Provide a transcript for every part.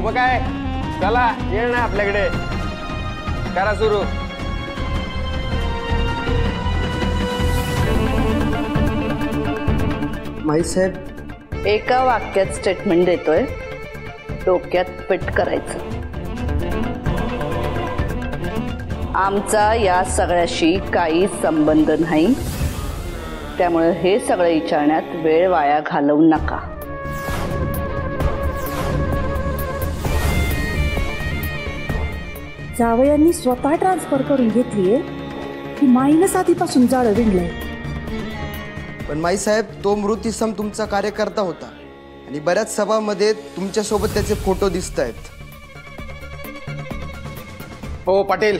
मग काय चला येईल ना आपल्याकडे करा सुरू. माई साहेब एका वाक्यात स्टेटमेंट देतोय, डोक्यात फिट करायचं. आमचा या सगळ्याशी काही संबंध नाही, त्यामुळे हे सगळं विचारण्यात वेळ वाया घालवू नका. जावयांनी स्वतः ट्रान्सफर करून घेतलीये की माईनस आधीपासून जाळं विणलंय. पण माई साहेब तो मृत इसम तुमचा कार्यकर्ता होता आणि बऱ्याच सभामध्ये तुमच्या सोबत त्याचे फोटो दिसत आहेत. हो पाटील,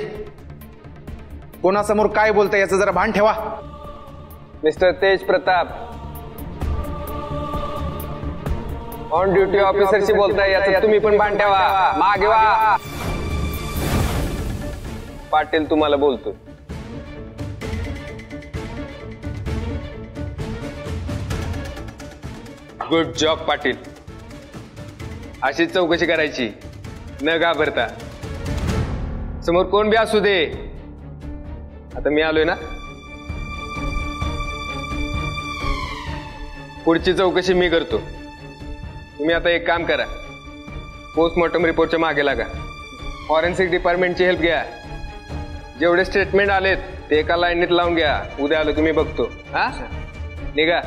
कोणासमोर काय बोलतंय याचं जरा भान ठेवा. मिस्टर तेज प्रताप ऑन ड्युटी ऑफिसरशी बोलताय याचं तुम्ही पण भान ठेवा. मागे वा. पाटील तुम्हाला बोलतो. Good job Patil. अशीच चौकशी करायची, न घाबरता. समोर कोण बी असू दे. आता मी आलोय ना, पुढची चौकशी मी करतो. तुम्ही आता एक काम करा, पोस्टमॉर्टम रिपोर्टच्या मागे लागा. फॉरेन्सिक डिपार्टमेंटची हेल्प घ्या. जेवढे स्टेटमेंट आलेत ते एका लाईनीत लावून घ्या. उद्या आलो तुम्ही बघतो. हा निघा.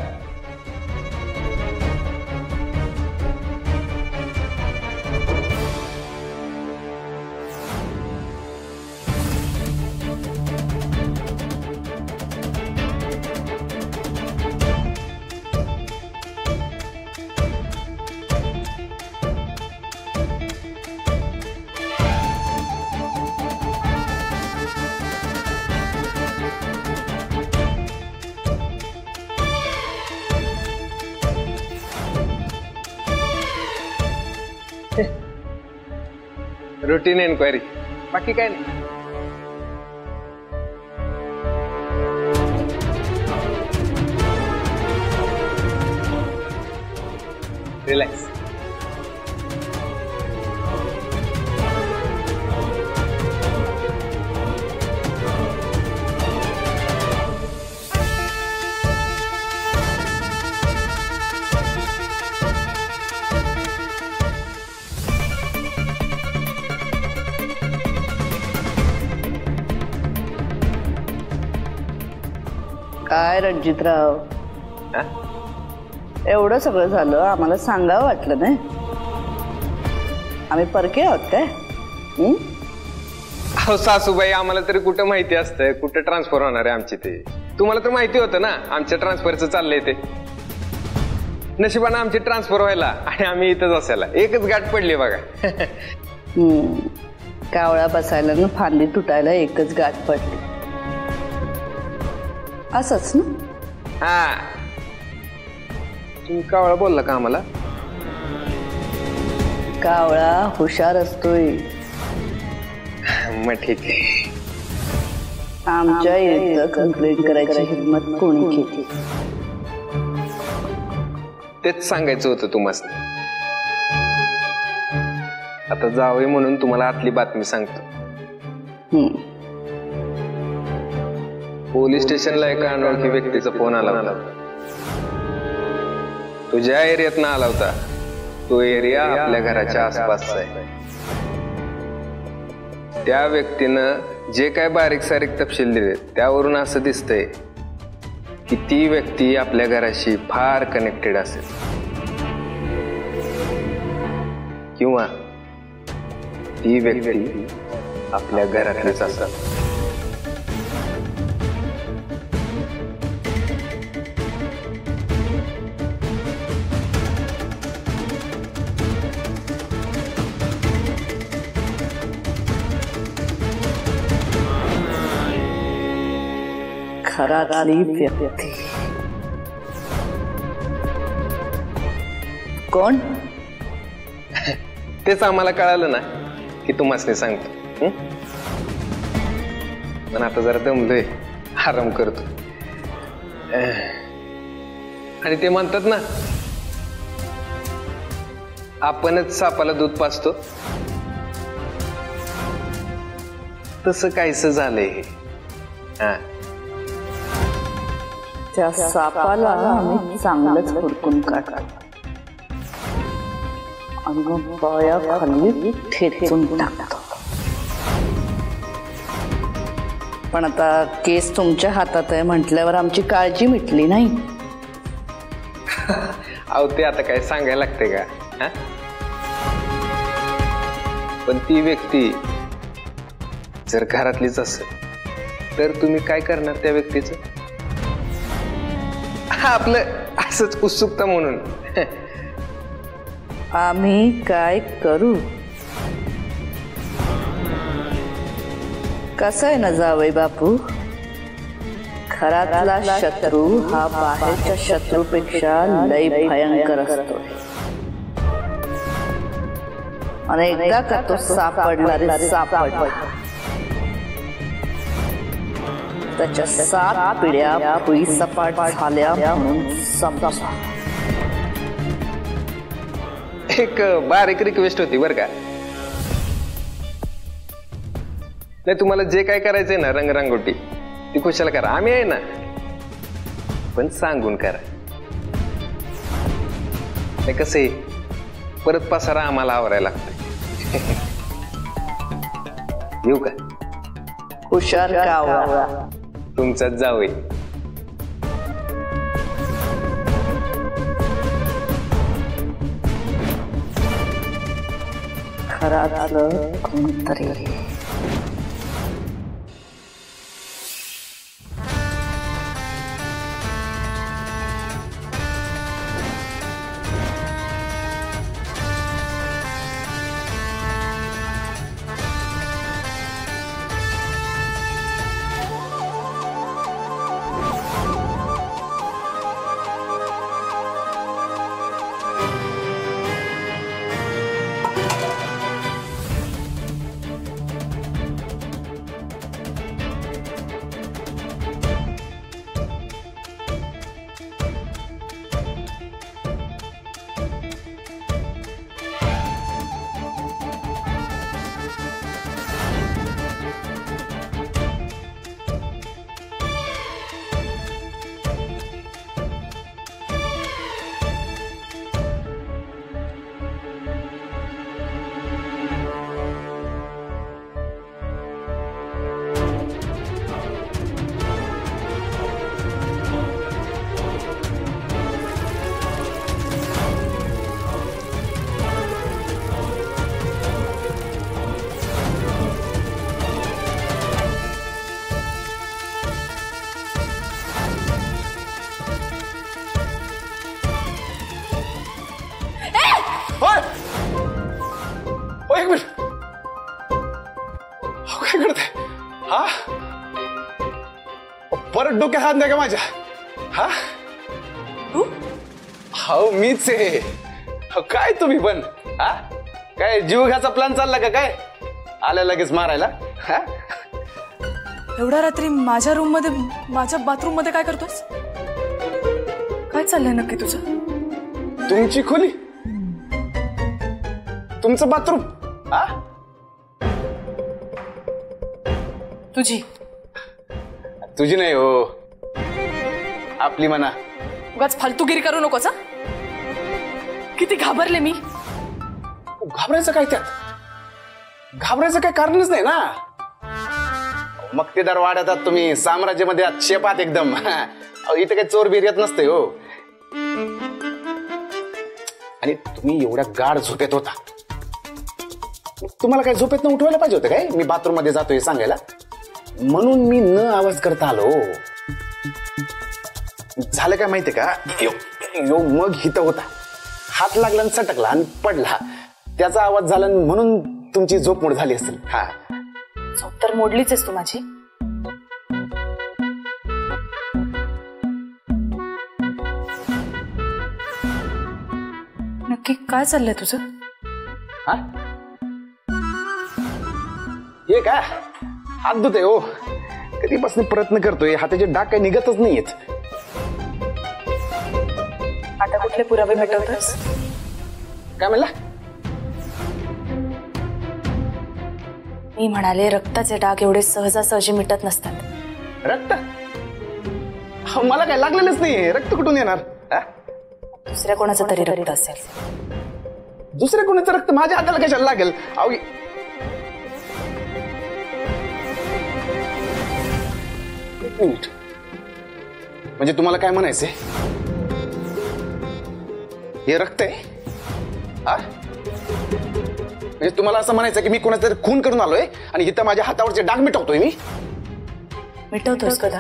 रुटीन एन्क्वायरी, बाकी काय नाही. रिलॅक्स. काय रणजितराव, एवढं सगळं झालं आम्हाला सांगावं वाटलं नाही? आम्ही परके आहोत काय? अहो सासूबाई, आम्हाला तरी कुठं माहिती असतं कुठं ट्रान्सफर होणार आहे आमची ते. तुम्हाला तर माहिती होतं ना आमच्या ट्रान्सफरचं चाललंय ते. नशिबानं आमची ट्रान्सफर व्हायला आणि आम्ही इथंच असायला एकच गाठ पडली बघा. कावळा बसायला ना फांदी तुटायला एकच गाठ पडली, असंच ना? हा, तुम्ही कावळा बोलला का आम्हाला? कावळा हुशार असतोय. मग ठीक आहे. आमच्या इथं कंप्लेंट करायची हिंमत कोणी केली? तेच सांगायचं होतं तुम्हाला. आता जावई म्हणून तुम्हाला आतली बातमी सांगतो. पोलीस स्टेशनला एका अनोळखी व्यक्तीचा फोन आला होता. तो ज्या एरियात आला होता तो एरिया आपल्या घराच्या आसपासचा आहे. त्या व्यक्तीनं जे काय बारीक सारीक तपशील दिले त्यावरून असं दिसतंय की ती व्यक्ती आपल्या घराशी फार कनेक्टेड असेल, किंवा ती व्यक्ती आपल्या घरातलीच असेल. घरातली व्यक्ती कोण? तेच आम्हाला कळालं ना की तुम्हाला सांगतो. पण आता जरा दमलोय, आराम करतो. आणि ते म्हणतात ना, आपणच सापाला दूध पाजतो तसं काहीसं झालंय हे. हा, त्या सापाला आम्ही चांगलंच हुडकून काढतो आणि मग पायाखाली ठेचून टाकतो. पण आता केस तुमच्या हातात आहे म्हटल्यावर आमची काळजी मिटली नाही. अहो ते आता काय सांगायला लागते का? हा? पण ती व्यक्ती जर घरातलीच असेल तर तुम्ही काय करणार त्या व्यक्तीचं? आपलं असंच उत्सुकता म्हणून. आम्ही काय करू? कसं आहे ना जावई बापू, घरातला शत्रू हा बाहेरच्या शत्रूपेक्षा लय भयंकर असतो. आणि एकदा का तो सापडला त्याच्या 7 पिढ्या भुईसपाट झाल्या म्हणून समजा. एक बारीक रिक्वेस्ट होती बरं का. नाही तुम्हाला जे काय करायचंय ना रंगरांगोटी ती खुशाला करा, आम्ही आहे ना, पण सांगून करा. नाही कसं आहे परत पसारा आम्हाला आवरायला लागतोय. येऊ का? हुशार कावळा तुमचाच जावई. घरातलं कोणतरी. एक मिनिट, काय करते? हा परत डोक्यात हात नाही का माझ्या? हा तू? हो मीच आहे. काय तुम्ही पण हा काय जीव घ्यायचा प्लॅन चालला का काय? आल्या लगेच मारायला? एवढ्या रात्री माझ्या रूम मध्ये, माझ्या बाथरूम मध्ये काय करतोस? काय चाललंय नक्की तुझं? तुमची खोली, तुमचं बाथरूम. हा तुझी? तुझी नाही हो, आपली म्हणा. उगाच फालतूगिरी करू नकोस. किती घाबरले मी. घाबरायचं काय त्यात? घाबरायचं काय कारणच नाही ना. मक्तेदार वाड्यात तुम्ही साम्राज्यामध्ये शेपात एकदम. इथे काही चोर बीर येत नसते हो. आणि तुम्ही एवढ्या गाढ झोपेत होता, तुम्हाला काय झोपेत न उठवायला पाहिजे होतं काय? मी बाथरूम मध्ये जातोय सांगायला, म्हणून मी न आवाज करता आलो. झालं काय माहितीये का? यो मग हित होता, हात लागला आणि सटकला आणि पडला. त्याचा आवाज झाला म्हणून तुमची झोप मोड झाली असेल. हा झोप तर मोडलीच आहेस तू माझी. नक्की काय चाललंय तुझं? हा हे का हात धुते हो, कधीपासून प्रयत्न करतोय, हाताचे डाग काही निघतच नाहीयेत. आता कुठले पुरावे भेटवतोस? काय म्हणला? मी म्हणाले रक्ताचे डाग एवढे सहजासहजी मिटत नसतात. रक्त? मला काय लागलेलंच नाही, रक्त कुठून येणार? दुसऱ्या कोणाचं तरी रक्त असेल. दुसऱ्या कोणाचं रक्त माझ्या हाताला कशाला लागेल? अहो एक मिनिट, म्हणजे तुम्हाला काय म्हणायचंय? हे रक्त आहे? म्हणजे तुम्हाला असं म्हणायचं की मी कोणाचा तरी खून करून आलोय आणि इथं माझ्या हातावरचे डाग मिटवतोय मी? मिटवतोस कदा?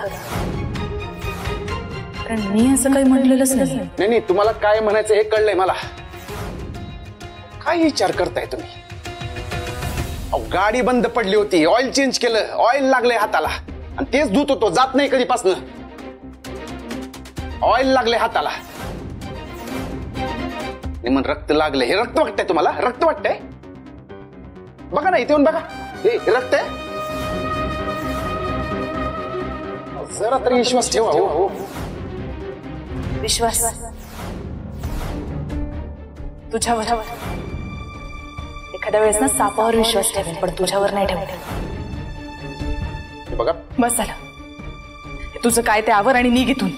कारण मी असं काही म्हटलेलंच नाही. नाही, तुम्हाला काय म्हणायचं हे कळलंय मला. काय विचार करताय तुम्ही? अहो गाडी बंद पडली होती, ऑइल चेंज केलं, ऑइल लागलंय हाताला आणि तेच धुत होतो, जात नाही कधीपासनं. ऑइल लागलंय हाताला मग रक्त लागलंय. हे रक्त वाटतंय तुम्हाला? रक्त वाटतंय? बघा ना इथे येऊन बघा, हे रक्त आहे. जरा तरी विश्वास ठेवा. हो विश्वास तुझ्यावर. एखाद्या वेळेस ना सापावर विश्वास ठेवेन, पण तुझ्यावर नाही ठेवले. बघा बस झालं. तुझं काय ते आवर आणि निघ इथून.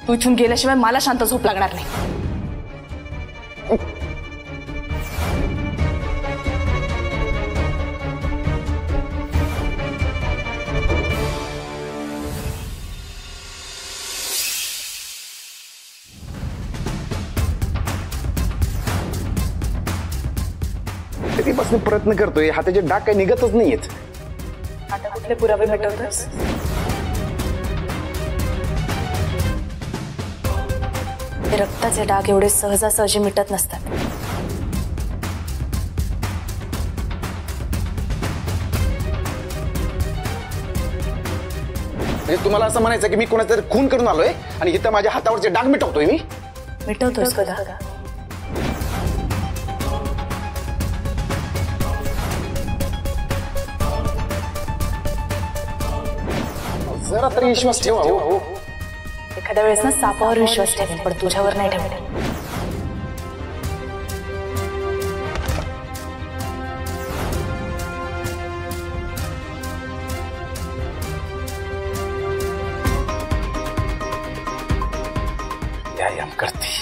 तू इथून गेल्याशिवाय मला शांत झोप लागणार नाही. कधीपासून प्रयत्न करतोय, हाताचे डाग काही निघतच नाहीयेत. आता कुठले पुरावे मिटवतोस? रक्ताचे डाग एवढे सहजासहजी मिटत नसतात. म्हणजे तुम्हाला असं म्हणायचं की मी कोणाचा तरी खून करून आलोय आणि इथं माझ्या हातावरचे डाग मिटवतोय मी? मिटवतोस कदा? जरा तरी विश्वास ठेवा. हो एखाद्या वेळेस ना सापावर विश्वास ठेवेन, पण तुझ्यावर नाही ठेवले. व्यायाम करते,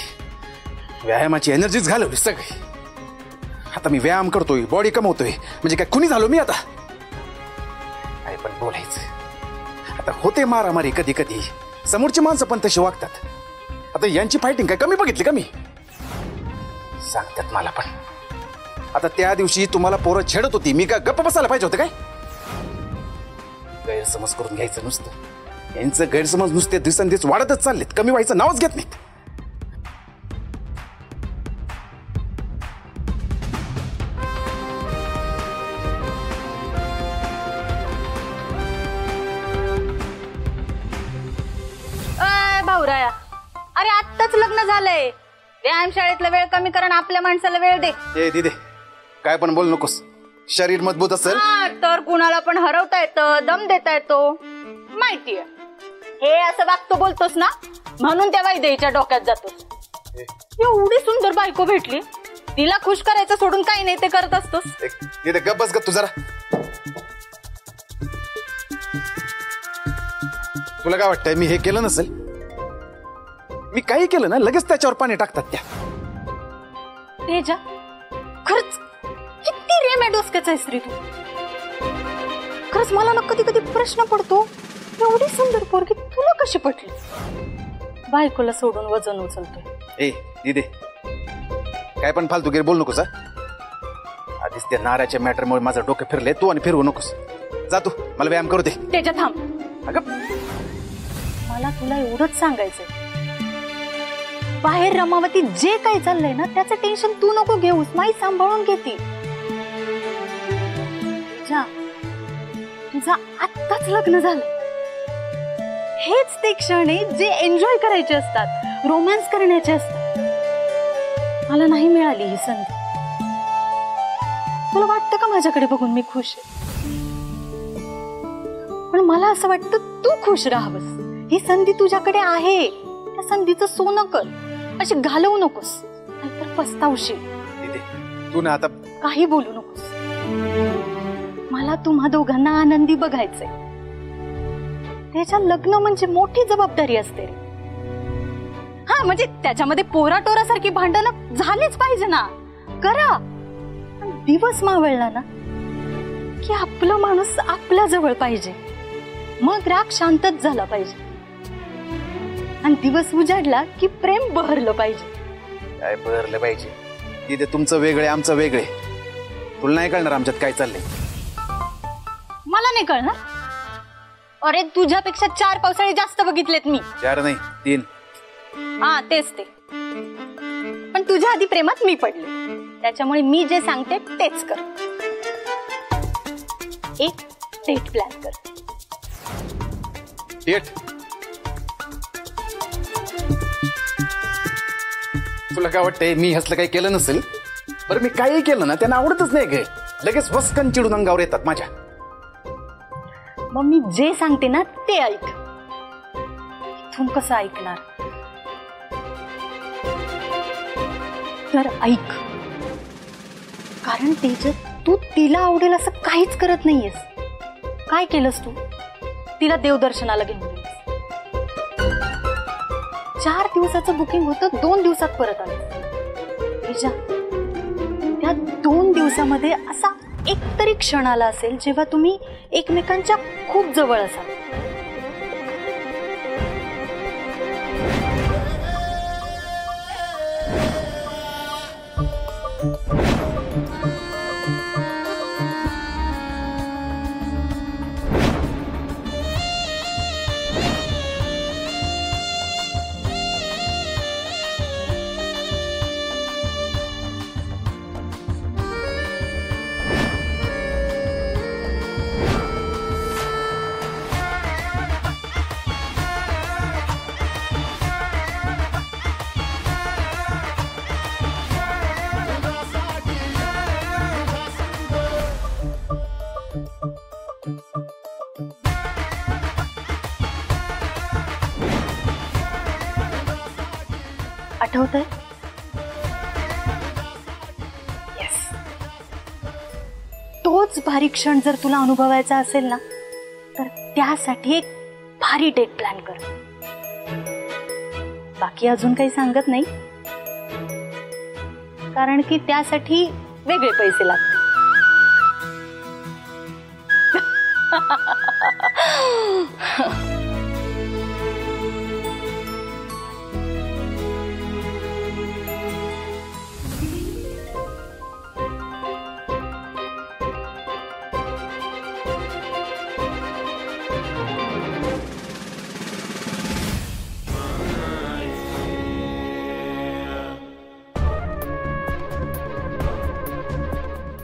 व्यायामाची एनर्जीच घालवली सगळी. आता मी व्यायाम करतोय, बॉडी कमवतोय, म्हणजे काय खुनी झालो मी आता? काय पण बोलायचं. आता होते मारामारी कधी कधी, समोरची माणसं पण तशी वागतात. आता यांची फायटिंग काय कमी बघितली का मी? सांगतात मला पण. आता त्या दिवशी तुम्हाला पोरं छेडत होती, मी काय गप्प बसायला पाहिजे होतं काय? गैरसमज करून घ्यायचं नुसतं. यांचं गैरसमज नुसते दिवसेंदिवस वाढतच चाललेत, कमी व्हायचं नावच घेत नाहीत. भाऊराया, अरे आत्ताच लग्न झालंय. व्यायामशाळेतला वेळ कमी करा, आपल्या माणसाला वेळ दे. ए दिदे, काय पण बोल नकोस. शरीर मजबूत असेल तर कुणाला पण हरवता येतं, दम देता येतो. माहितीये हे असं वागतो बोलतोस ना, म्हणून त्या वैदेहीच्या डोक्यात जातोस. एवढी सुंदर बायको भेटली, तिला खुश करायचं सोडून काही नाही ते करत असतोस. दिदे गप बस ग तू जरा. तुला काय वाटतंय मी हे केलं नसेल? मी काही केलं ना लगेच त्याच्यावर पाणी टाकतात त्या. तेजा, खरंच किती रेम्या डोसक्याचा आहेस रे तू. खरंच मला ना कधी कधी प्रश्न पडतो, एवढी सुंदर पोरगी तुला कशी पटली? बायकोला सोडून वजन उचलतोय. ए दिदे, काय पण फालतूगिरी बोल नकोस. आधीच त्या नाराच्या मॅटरमुळे माझं डोकं फिरले, तू आणि फिरवू नकोस. जा तू, मला व्यायाम करू दे. तेजा थांब. अगं मला तुला एवढंच सांगायचंय, बाहेर रमावती जे काही चाललंय ना त्याचं टेन्शन तू नको घेऊस. माई सांभाळून घेते. तुझं आत्ताच लग्न झालं. हेच ते क्षण आहे जे एन्जॉय करायचे असतात, रोमॅन्स करण्याचे असतात. मला नाही मिळाली ही संधी. तुला वाटतं का माझ्याकडे बघून मी खुश आहे? पण मला असं वाटतं तू खुश राहावस. ही संधी तुझ्याकडे आहे, त्या संधीचं सोनं कर. अशी घालवू नकोस, नाहीतर पस्तावशील. तू ना आता काही बोलू नकोस. मला तुम्हा दोघांना आनंदी बघायचंय. त्याच्या लग्न म्हणजे मोठी जबाबदारी असते. हा म्हणजे त्याच्यामध्ये पोराटोरासारखी भांडणं झालीच पाहिजे ना. करा. दिवस मावळला ना की आपला माणूस आपल्या जवळ पाहिजे. मग राग शांतच झाला पाहिजे आणि दिवस उजाडला की प्रेम बहरलं पाहिजे. काय बहरलं पाहिजे? तिथे तुमचं वेगळे आमचं वेगळे. तुला नाही कळणार आमच्यात काय चाललंय. मला नाही कळणार. अरे तुझ्यापेक्षा 4 पावसाळे जास्त बघितलेत मी. 4 नाही 3. हा तेच ते. पण तुझ्या आधी प्रेमात मी पडले. त्याच्यामुळे मी जे सांगते तेच कर. एक डेट प्लॅन कर. डेट? तुला काय वाटतंय मी हसलं काही केलं नसेल? बरं मी काही केलं ना त्यांना आवडतच नाही गे. लगेच वस्कन चिडून अंगावर येतात माझ्या. मग मी जे सांगते ना ते ऐक. इथून कसं ऐकणार? तर ऐक. कारण तेजत तू तिला आवडेल असं काहीच करत नाहीयेस. काय केलंस तू? तिला देवदर्शनाला घेऊन गेलीस. 4 दिवसाचं बुकिंग होतं, 2 दिवसात परत आलं. तेजा, त्या 2 दिवसामध्ये असा एकतरी क्षण आला असेल जेव्हा तुम्ही एकमेकांच्या खूप जवळ असाल. आठवतंय? येस. तोच भारी क्षण जर तुला अनुभवायचा असेल ना तर त्यासाठी एक भारी डेट प्लॅन कर. बाकी अजून काही सांगत नाही कारण की त्यासाठी वेगळे पैसे लागतात.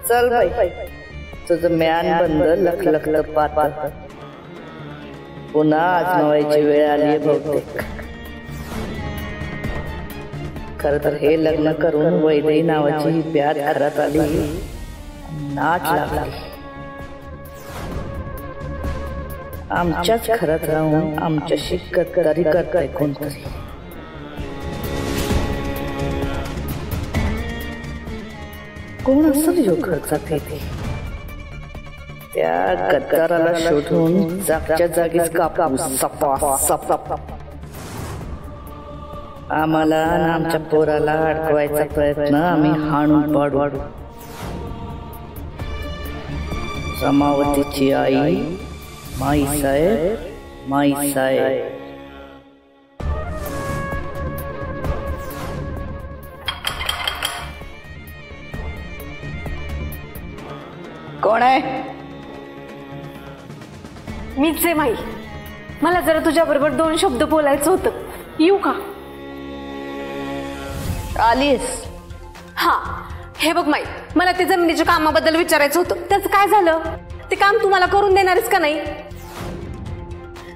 चल बाई, तुझं म्यान बंद लखलखलं पात. पुन्हा आजमावायची वेळ आली बहुतेक. खर तर हे लग्न करून वैदेही नावाची ही ब्याद घरात आली, नाच लागली. आमच्याच घरात राहून आमच्याशी गद्दारी करताय कोणतरी. कोण असं जो खर्चात येते त्या गद्दाराला शोधून जागच्या जागीच कापू. सपा आम्हाला आणि आमच्या पोराला अडकवायचा प्रयत्न आम्ही हाणून पाडू. समावतीची आई माई साहेब. कोण आहे? मीच आहे माई. मला जरा तुझ्या बरोबर 2 शब्द बोलायचं होतं. येऊ का? आलीस? हा. हे बघ माई, मला ते जमिनीच्या कामाबद्दल विचारायचं होतं. त्याचं काय झालं? ते काम तुम्हाला करून देणारच का नाही?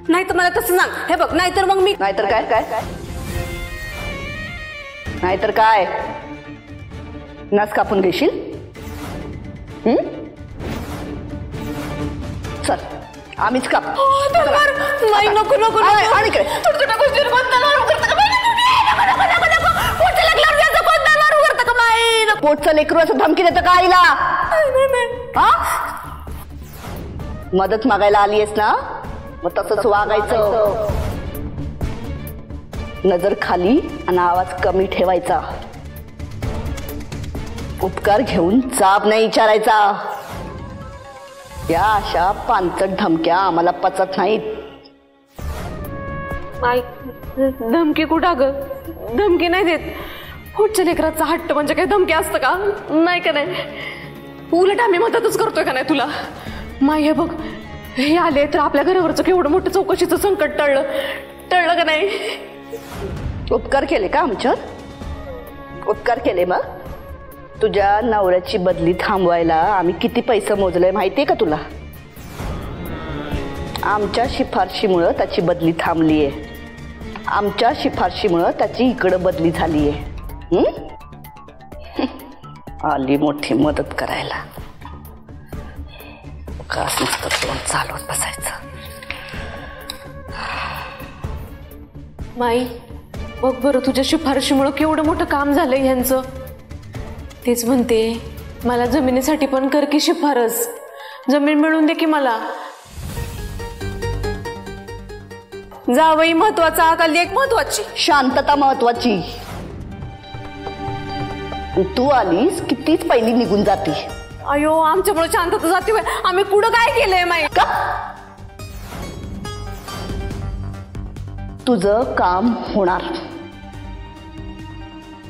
नाही तर मला तसं सांग. हे बघ, नाहीतर मग मी. नाहीतर काय? काय नाहीतर काय? नाच कापून घेशील? चल आम्हीच काप. नाही, नको नको. आणि काय छोट्या गोष्टीवर कोणता लाडू करता का? पोटचं लेकरू असं धमकी देतं का आईला? हा? मदत मागायला आलीयस ना, मग तसंच वागायचं. नजर खाली आणि आवाज कमी ठेवायचा. उपकार घेऊन जाब नाही विचारायचा. या अशा पानचट धमक्या आम्हाला पचत नाहीत. आई धमकी कुठं ग? धमकी नाही देत. पुढच्या लेकराचा हट्ट म्हणजे काही धमकी असतं का? नाही का नाही. उलट आम्ही मदतच करतोय का नाही तुला. माय हे बघ, हे आले तर आपल्या घरावरचं केवढं मोठं चौकशीचं संकट टळलं का नाही. उपकार केले का आमच्यावर? उपकार केले. मग तुझ्या नवऱ्याची बदली थांबवायला आम्ही किती पैसे मोजले माहितीये का तुला? आमच्या शिफारशीमुळं त्याची बदली थांबलीये. आमच्या शिफारशीमुळं त्याची इकडं बदली झालीये. आली मोठी मदत करायला. कास नुसतं तोंड चालवत बसायचं. माई बघ बरं, तुझ्या शिफारशीमुळं केवढं मोठं काम झालंय ह्यांचं. तेच म्हणते, मला जमिनीसाठी पण कर की शिफारस. जमीन मिळून दे की मला. जावई महत्वाचा का लेक महत्वाची? शांतता महत्वाची. तू आलीस की तीच पहिली निघून जाती. अयो, आमच्यामुळे शांतता जाते. आम्ही कुठं काय केलंय माई? का? तुझं काम होणार,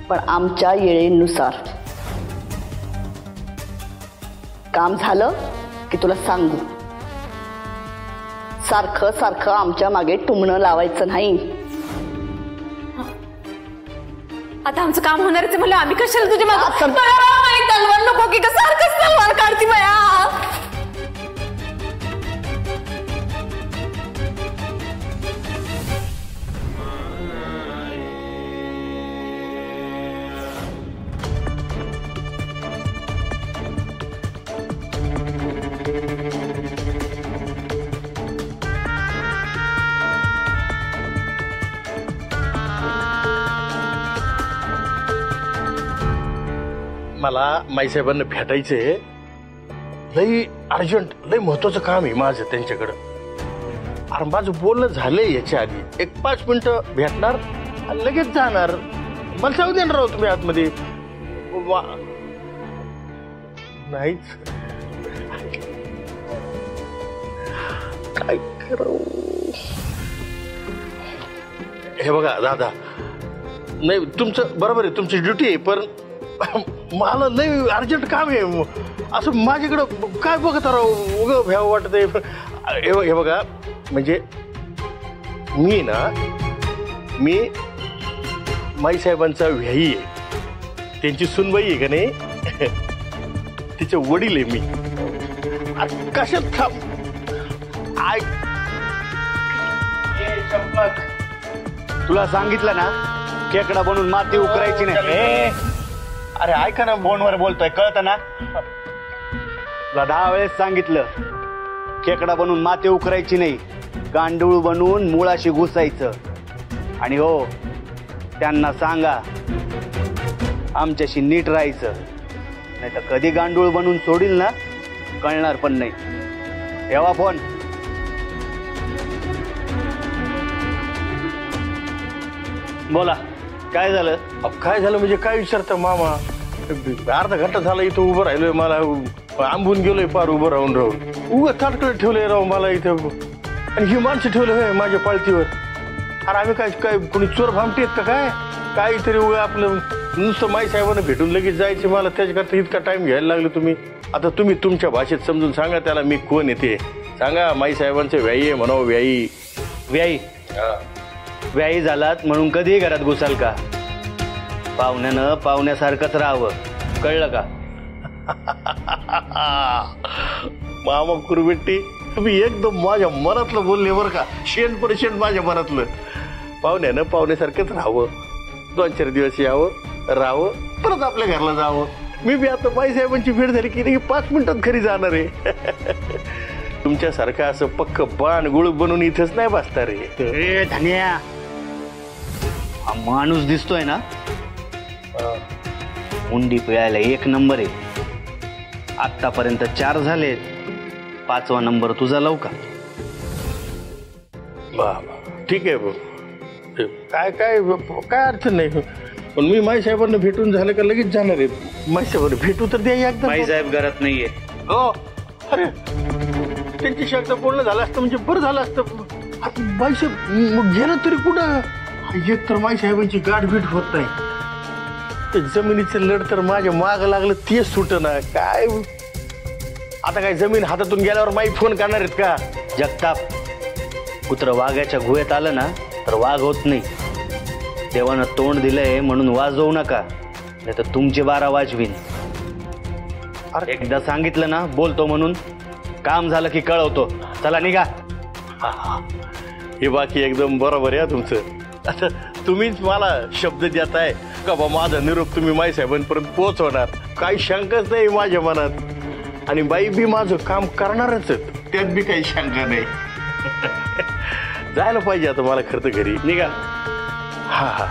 पण आमच्या येळेनुसार. काम झालं की तुला सांगू. सारखं सारखं आमच्या मागे टुमणं लावायचं नाही. आता आमचं काम होणारच म्हणलं आम्ही कशाला तुझ्या मागे तलवार नको की सारखंच तलवार काढती माया. मला माईसाहेबांना भेटायचंय. लई अर्जंट, लई महत्वाचं काम आहे माझं त्यांच्याकडं. अरे माझं बोलणं झालंय याच्या आधी. एक 5 मिनिटं भेटणार आणि लगेच जाणार. मला सांगू दे ना राव तुम्ही आतमध्ये. नाहीच काय करावं. हे बघा दादा, नाही तुमचं बरोबर आहे, तुमची ड्युटी आहे, पण मला लई अर्जंट काम आहे. असं माझ्याकडं काय बघत राव, उगं भ्यावं वाटत आहे. हे बघा, म्हणजे मी माईसाहेबांचा व्याही आहे, त्यांची सुनबाई आहे का नाही, तिचे वडील आहे मी. कशात थांब. तुला सांगितलं ना, खेकडा बनवून माती उकरायची नाही. अरे ऐका ना, फोनवर बोलतोय, कळतं ना. तुला 10 वेळेस सांगितलं, खेकडा बनवून माती उकरायची नाही, गांडूळ बनवून मुळाशी घुसायचं. आणि हो, त्यांना सांगा आमच्याशी नीट राहायचं, नाही तर कधी गांडूळ बनवून सोडील ना कळणार पण नाही. ठेवा फोन. बोला, काय झालं? काय झालं म्हणजे काय विचारता मामा. अर्धा घंटा झाला इथं उभं राहिलोय. मला आंबून गेलोय पार उभं राहून उगं ताटकडे ठेवलंय राव मला इथं. आणि ही माणसं ठेवलं माझ्या पाळतीवर. अरे आम्ही काय कोणी चोर भामटे आहेत का काय? काहीतरी उगं आपलं नुसतं माईसाहेबांना भेटून लगेच जायचं. मला त्याच्याकरता इतका टाइम घ्यायला लागलो तुम्ही. आता तुम्ही तुमच्या भाषेत समजून सांगा त्याला मी कोण येते. सांगा माईसाहेबांचं व्यायी आहे म्हणावं. व्यायी व्यायी व्यायी झालात म्हणून कधीही घरात घुसाल का? पाहुण्यानं पाहुण्यासारखंच राहावं, कळलं का? मामा कुरबेट्टी, तुम्ही एकदम माझ्या मनातलं बोलले बरं का. 100% माझ्या मनातलं. पाहुण्यानं पाहुण्यासारखंच राहावं, 2-4 दिवस यावं, राहावं, परत आपल्या घरला जावं. मी बी आता माईसाहेबांची भेट झाली की 5 मिनिटात घरी जाणार आहे. तुमच्यासारखं असं पक्क बाण गुळ बनून इथंच नाही बसता रे. धन्या, हा माणूस दिसतोय ना, मुंडी पिळायला 1 नंबर आहे. आतापर्यंत 4 झालेत, 5वा नंबर तुझा लावू का? ठीक आहे भाऊ. काय काय काय अडचण नाही. पण मी माई साहेबांना भेटून झालं का लगेच जाणार आहे. माई साहेबांना भेटू तर द्या एकदा. माई साहेब घरात नाहीये. हो अरे त्यांच्याशी एकदा बोलणं झालं असतं म्हणजे बरं झालं असतं. आता माई साहेब मग गेलं तरी कुठं? एक तर माई साहेबांची गाठभेट होत नाही. ते जमिनीचं लढ तर माझ्या माग लागलं तेच सुटना. काय आता काय जमीन हातातून गेल्यावर माई फोन करणार आहेत का? जगताप, कुत्र वाघाच्या गुहेत आलं ना तर वाघ होत नाही. देवानं तोंड दिलंय म्हणून वाजवू नका, नाही तर तुमचे 12 वाजवीन. एकदा सांगितलं ना बोलतो म्हणून, काम झालं की कळवतो. चला निघा. हे बाकी एकदम बरोबर आहे तुमचं. आता तुम्हीच मला शब्द देताय का बा माझा निरोप तुम्ही माई साहेबांपर्यंत पोहोचवणार. काही शंकाच नाही माझ्या मनात. आणि बाई बी माझं काम करणारच, त्यात बी काही शंका नाही. जायला पाहिजे आता मला खरं तर घरी. निघा. हा हा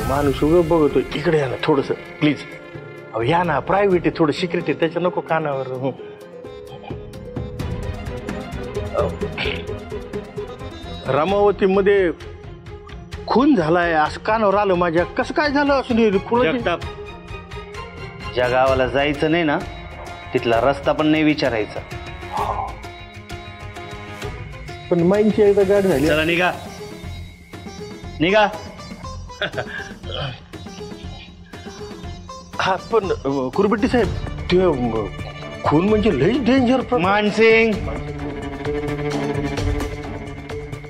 माणूस उगं बघतो. इकडे या ना थोडस प्लीज. अहो या ना, प्रायव्हेट आहे, थोडं सिक्रेट आहे, त्याच्या नको कानावर. रामावती मध्ये खून झालाय असं कानावर आलं माझ्या. कसं काय झालं असं? जगताप, ज्या गावाला जायचं नाही ना तिथला रस्ता पण नाही विचारायचा. पण माईंची एकदा गाठ झाली. चला निघा निघा. हा पण कुरबेट्टी साहेब, ते खून म्हणजे लई डेंजर. मानसिंग,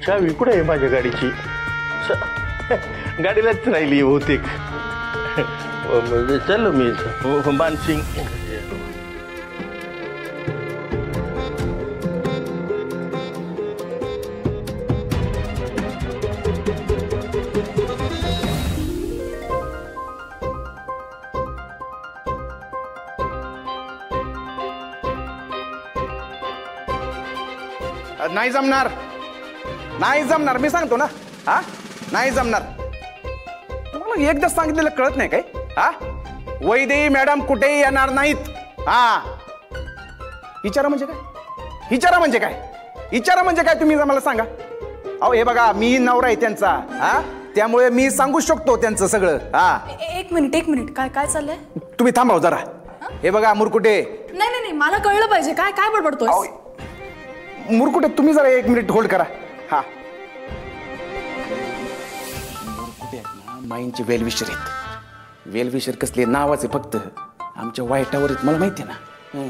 चावी कुठे आहे माझ्या गाडीची? गाडीलाच राहिली बहुतेक. चल मी मानसिंग. नाही जमणार, नाही जमणार. मी सांगतो ना, हा नाही जमणार. तुम्हाला एकदा सांगितलेलं कळत नाही काय? हा वैदेही मॅडम कुठेही येणार नाहीत. हा विचारा म्हणजे काय? विचारा म्हणजे काय? विचारा म्हणजे काय तुम्ही मला सांगा. अहो हे बघा, मी नवरा आहे त्यांचा, हा त्यामुळे मी सांगू शकतो त्यांचं सगळं. हा एक मिनिट काय काय चाललंय? तुम्ही थांबाव जरा. हे बघा मुरकुटे. नाही मला कळलं पाहिजे. काय काय बडबडतोय? मुरकुटे तुम्ही जरा 1 मिनिट होल्ड करा. हा मुरकुटे माईंचे वेलविशर आहेत. वेलविशर कसले नावाचे फक्त आमच्या वाईटावर आहेत, मला माहिती आहे ना.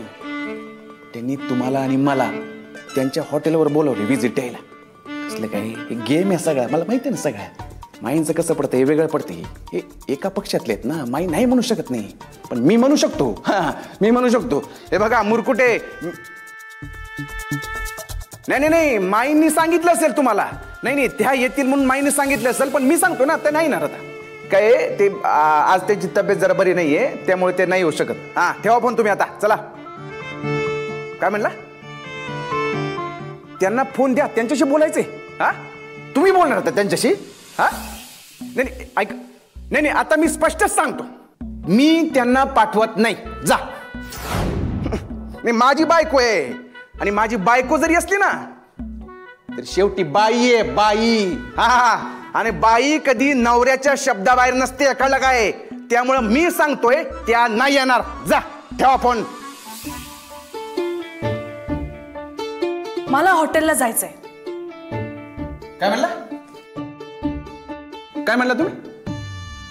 त्यांनी तुम्हाला आणि मला त्यांच्या हॉटेलवर बोलवले विजिट द्यायला. कसलं काय हे गेम आहे सगळा, मला माहिती आहे ना सगळ्या. माईंचं कसं पडतं, हे वेगळं पडतं. हे एका पक्षातले आहेत ना. माई नाही म्हणू शकत नाही, पण मी म्हणू शकतो. हा मी म्हणू शकतो. हे बघा मुरकुटे, नाही माईंनी सांगितलं असेल तुम्हाला. नाही त्या येतील म्हणून माईंनी सांगितलं असेल, पण मी सांगतो ना ते नाही येणार. आता काय ते आज त्याची तब्येत जरा बरी नाहीये, त्यामुळे ते नाही होऊ शकत. हा ठेवा फोन तुम्ही आता. चला. काय म्हणला? त्यांना फोन द्या, त्यांच्याशी बोलायचंय. हा तुम्ही बोलणार होता त्यांच्याशी? हा नाही ऐक. नाही आता मी स्पष्टच सांगतो, मी त्यांना पाठवत नाही. जा. नाही माझी बायको आहे, आणि माझी बायको जरी असली ना तर शेवटी बाई आहे, बाई. हा आणि बाई कधी नवऱ्याच्या शब्दाबाहेर नसते, कळलं काय? त्यामुळं मी सांगतोय त्या नाही येणार. जा ठेवा फोन. मला हॉटेलला जायचंय. काय म्हणला? काय म्हणला तुम्ही?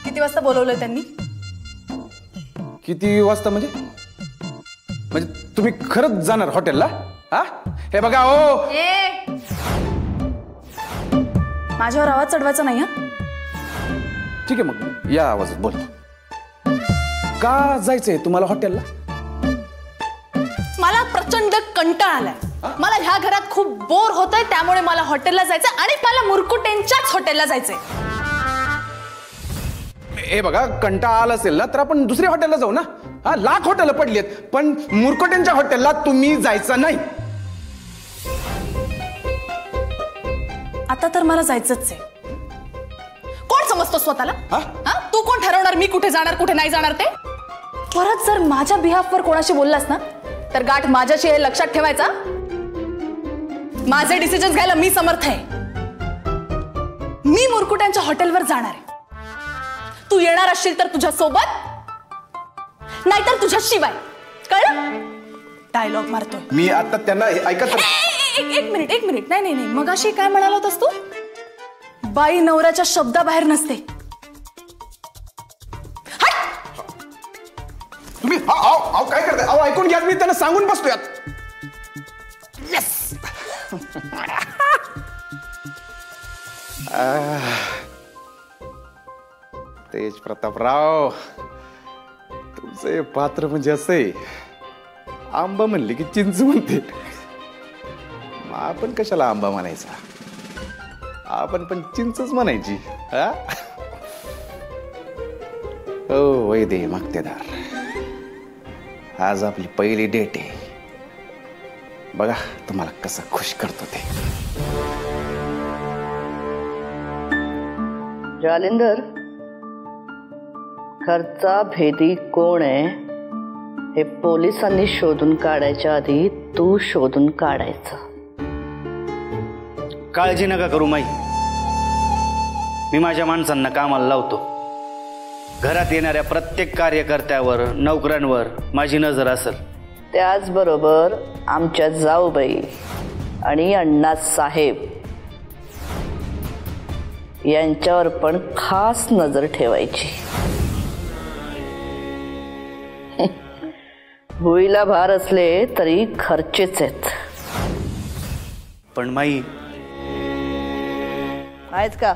किती वाजता बोलवलंय त्यांनी? किती वाजता म्हणजे तुम्ही खरंच जाणार हॉटेलला? हा हे बघा हो, माझ्यावर आवाज चढवायचा नाही. हा ठीक आहे मग या आवाजात बोल. का जायचंय तुम्हाला हॉटेलला? मला प्रचंड कंटाळा आलाय. मला ह्या घरात खूप बोर होतंय, त्यामुळे मला हॉटेलला जायचंय. आणि मला मुरकुटेंच्याच हॉटेलला जायचंय. हे बघा, कंटाळा आला असेल ना तर आपण दुसऱ्या हॉटेलला जाऊ ना. हा लाख हॉटेल पडलीत, पण मुरकुटेंच्या हॉटेलला तुम्ही जायचं नाही. आता तर मला जायचंच आहे. कोण समजतो स्वतःला? हा तू कोण ठरवणार मी कुठे जाणार कुठे नाही जाणार ते? परत जर माझ्या बिहाफवर कोणाशी बोललास ना तर गाठ माझ्याशी हे लक्षात ठेवायचा. माझे डिसिजन घ्यायला मी समर्थ आहे. मी मुरकुट्यांच्या हॉटेलवर जाणार आहे. तू येणार असशील तर तुझ्या सोबत, नाहीतर तुझ्या शिवाय. कळलं? डायलॉग मारतोय मी आता त्यांना ऐकत. एक मिनिट नाही मगाशी काय म्हणाला होतास तू? बाई नवऱ्याच्या शब्दाबाहेर नसते. तुम्ही काय करताय? अहो ऐकून घ्या, मी त्यांना सांगून बसतोय. येस. तेज प्रतापराव, तुमचे पात्र म्हणजे असे आंबा म्हणले की चिंच म्हणते. आपण कशाला आंबा म्हणायचा, आपण पण चिंचच म्हणायची. ओ वैदे मक्तेदार, आज आपली पहिली डेट आहे. बघा तुम्हाला कसं खुश करतो ते. जालिंदर, घरचा भेदी कोण आहे हे पोलिसांनी शोधून काढायच्या आधी तू शोधून काढायचं. काळजी नका करू माई, मी माझ्या माणसांना कामाला लावतो. घरात येणाऱ्या प्रत्येक कार्यकर्त्यावर नोकरांवर माझी नजर असेल. त्याचबरोबर आमच्या जाऊबाई आणि अण्णासाहेब यांच्यावर पण खास नजर ठेवायची. भुईला भार असले तरी खर्चेच आहेत. पण माई आहेच का?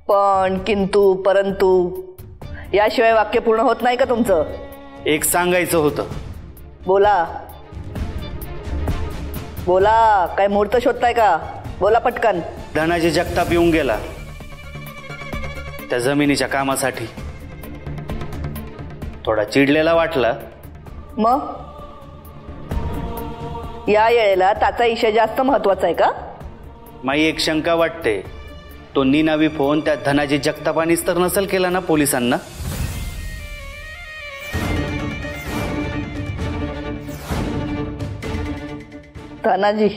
पण, किंतु, परंतु याशिवाय वाक्य पूर्ण होत नाही का तुमचं? एक सांगायचं होतं. बोला बोला, काय मुहूर्त शोधताय का? बोला पटकन. धनाजी जगताप येऊन गेला त्या जमिनीच्या कामासाठी. थोडा चिडलेला वाटला. मग या वेळेला त्याचा विषय जास्त महत्वाचा आहे का? माई एक शंका वाटते, तो निनावी फोन त्या धनाजी जगतापानीच तर नसेल केला ना पोलिसांना? धनाजी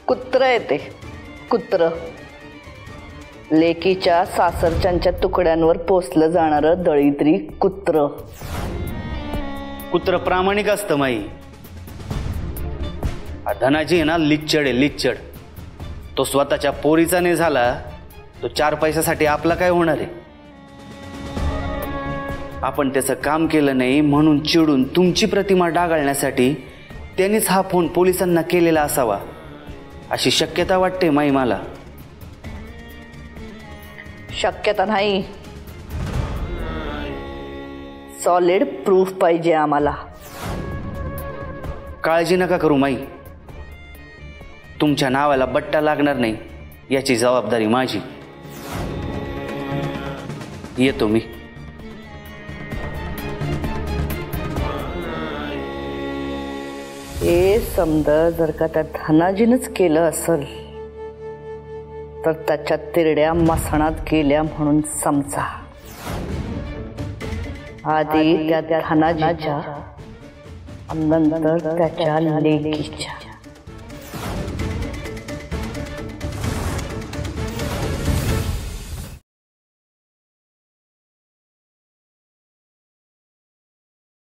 कुत्र येते, कुत्र. लेकीच्या सासरच्यांच्या तुकड्यांवर पोचलं जाणारं दळिद्री कुत्र. कुत्र प्रामाणिक असतं माई. धनाजी आहे ना लिच्चड आहे, लिच्चड. तो स्वतःच्या पोरीचा नाही झाला तो 4 पैशासाठी आपला काय होणार आहे? आपण त्याचं काम केलं नाही म्हणून चिडून तुमची प्रतिमा डागाळण्यासाठी त्यांनीच हा फोन पोलिसांना केलेला असावा अशी शक्यता वाटते माई मला. शक्यता नाही, सॉलिड प्रूफ पाहिजे आम्हाला. काळजी नका करू माई, तुमच्या नावाला बट्टा लागणार नाही याची जबाबदारी माझी. येतो मी. हे समजा जर का त्या धनाजीनंच केलं असेल तर त्याच्या तिरड्या मसणात गेल्या म्हणून समजा. आधी त्या धनाजीच्या, नंतर त्याच्या लेकीच्या.